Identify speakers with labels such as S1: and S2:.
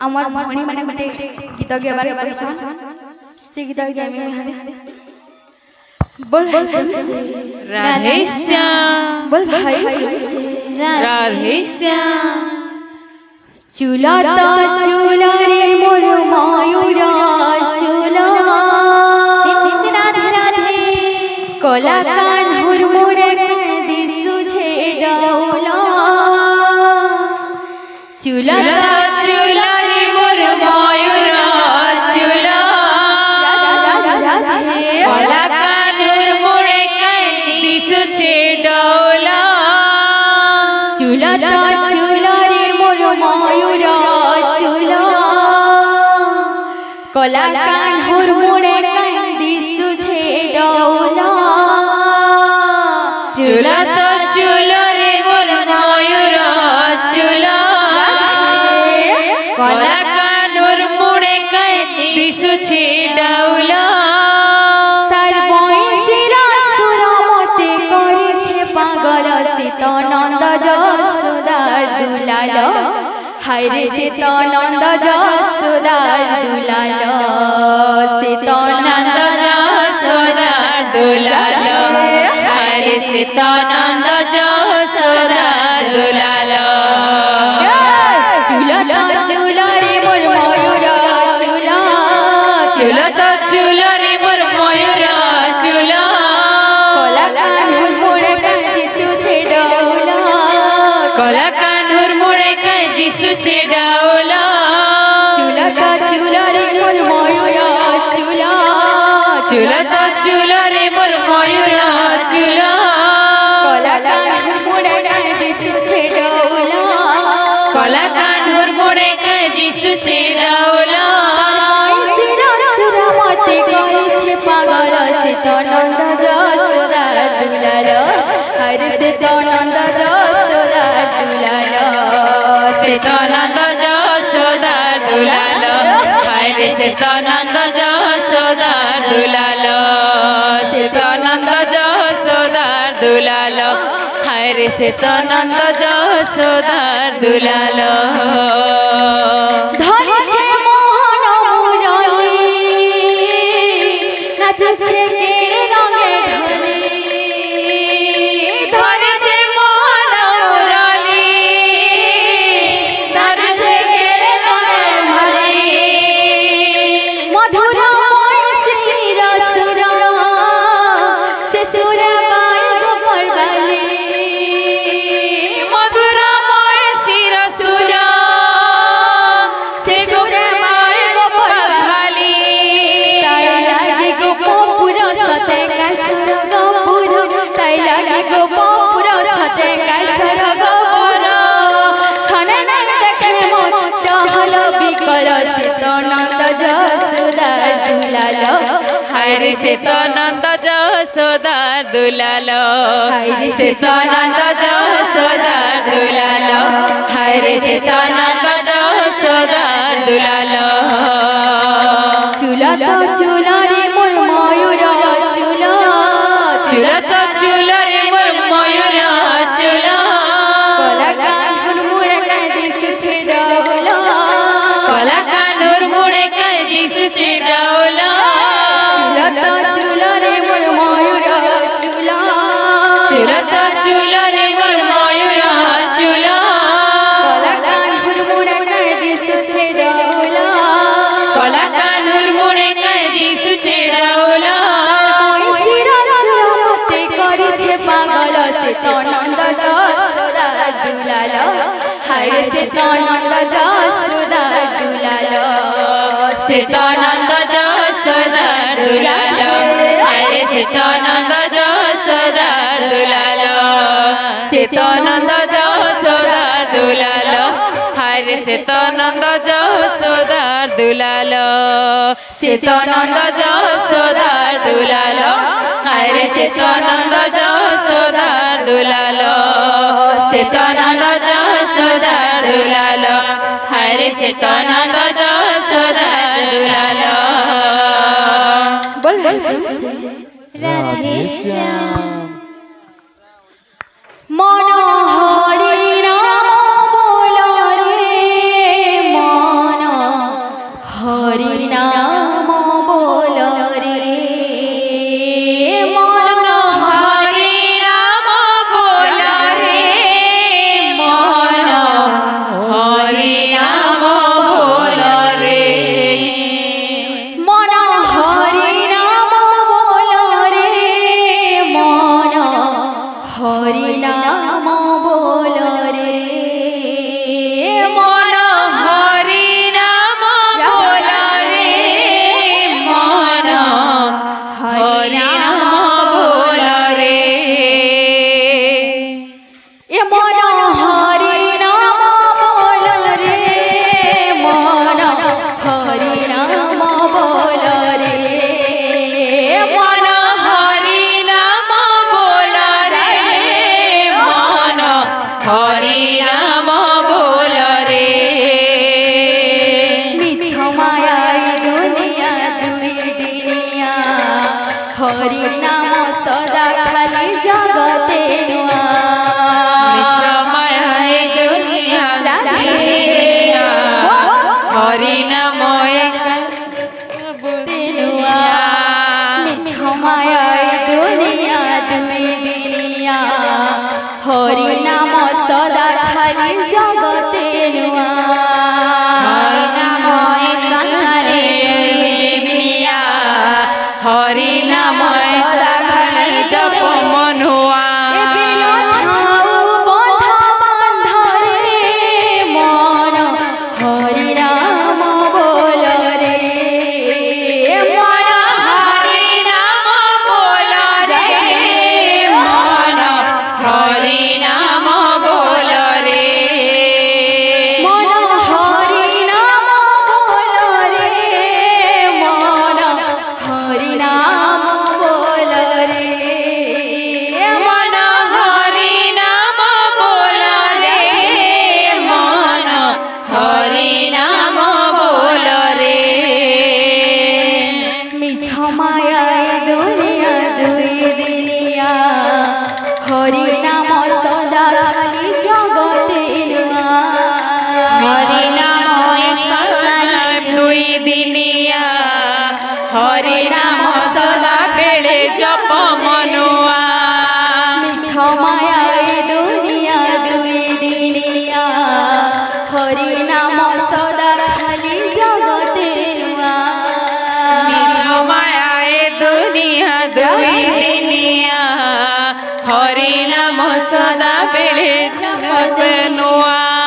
S1: আমার ভনি মানে গোটে গীত গাইবার কইছন সে গীত গাইমি হানে बोल
S2: राधे श्याम
S1: बोल भाई
S2: राधे श्याम
S1: चूला तो चूला रे मोर मायूरा चूला राधे राधे कोला कान हुर मोरे दिसु छे डाउला चूला तो
S2: चूला रे मोर मायूरा चूला कोला कान हुर मोरे दिसु छे डाउला
S1: चूला तो चूला रे मोर मायूरा चूला कोला कान हुर मोरे दिसु छे डाउला
S2: चूला तो चूला रे मोर मायूरा चूला कोला कान हुर मोरे दिसु छे डाउला
S1: तार बंशीरा सुर मते करिछे पागल सीत नंद जसोदा दुलाल हाय रे सीत नंद जसोदा दुलाल सीत
S2: नंद जसोदा दुलाल हाय रे सीत नंद जसोदा दुलाल
S1: चूला तो चूला रे मोर मयूरा चूला
S2: चूला तो चूला रे मोर मयूरा चूला
S1: कोला कान हुर मोरे दिसु छे डाउला
S2: कोला कान हुर मोरे दिसु छे डाउला
S1: चूला तो चूला रे मोर मयूरा चूला
S2: चूला तो चूला रे मोर मयूरा चूला
S1: कोला कान हुर मोरे दिसु छे डाउला
S2: कोला कान हुर मोरे दिसु छे डाउला
S1: बंशीरा सुर मते करिछे पागल सीत नंद जसोदा दुलाल हर सीत नंद जसोदा दुलाल
S2: सीत नंद जसोदा दुलाल हाय रे सीत नंद जसोदा दुलाल सीत नंद जसोदा दुलाल हाय रे सीत नंद जसोदा दुलाल
S1: धरिछे मोहन मुरली नाचछे केरे रंगे ढोली
S2: धरिछे मोहन मुरली
S1: नाचछे केरे रंगे ढोली मधुर बंशीरा सुर से सुर पाए गोपर बाली
S2: मधुर बंशीर सुर से सुर पाए गोपर भाली
S1: ताई लागी गोपुर सते कैसर गोपुर ताई लागी गोपुर सते कैसर गोपुर छने नहीं देखे मोर टहल बिकल सीत नंद जसोदा दुलाल
S2: हाय रे सीत नंद जसोदा दुलाल हाय रे सीत नंद जसोदा दुलाल हाय रे सीत नंद जसोदा दुलाल
S1: चूला तो चूला रे मोर मयूरा चूला
S2: चूला तो चूला रे मोर मयूरा चूला
S1: कोला कान हुर मोरे दिसु छे डाउला
S2: कोला कान हुर मोरे दिसु छे डाउला
S1: चूला तो चूला रे मोर मयूरा चूला
S2: चूला तो चूला रे मोर मयूरा चूला
S1: कोला कान हुर मोरे दिसु छे डाउला
S2: कोला कान हुर मोरे दिसु छे डाउला
S1: बंशीरा सुर मते करिछे पागल सीत नंद जसोदा दुलाल हाय रे सीत नंद जसोदा दुलाल
S2: सीत नंद जसोदा दुलाल हाय रे सीत नंद जसोदा दुलाल सीत नंद जसोदा दुलाल हाय रे सीत नंद जसोदा दुलाल सीत नंद जसोदा दुलाल हाय रे सीत नंद जसोदा दुलाल सीत नंद जसोदा दुलाल हाय रे सीत नंद जसोदा दुलाल
S1: बोल राधे श्याम मन हरि नाम बोल रे मन নাম সদা খালি জগতে নুয়া
S2: নিজ মায়ায় দুনিয়া দুই দিনিয়া হরি নাম সদা বেড়ে জগত নোয়া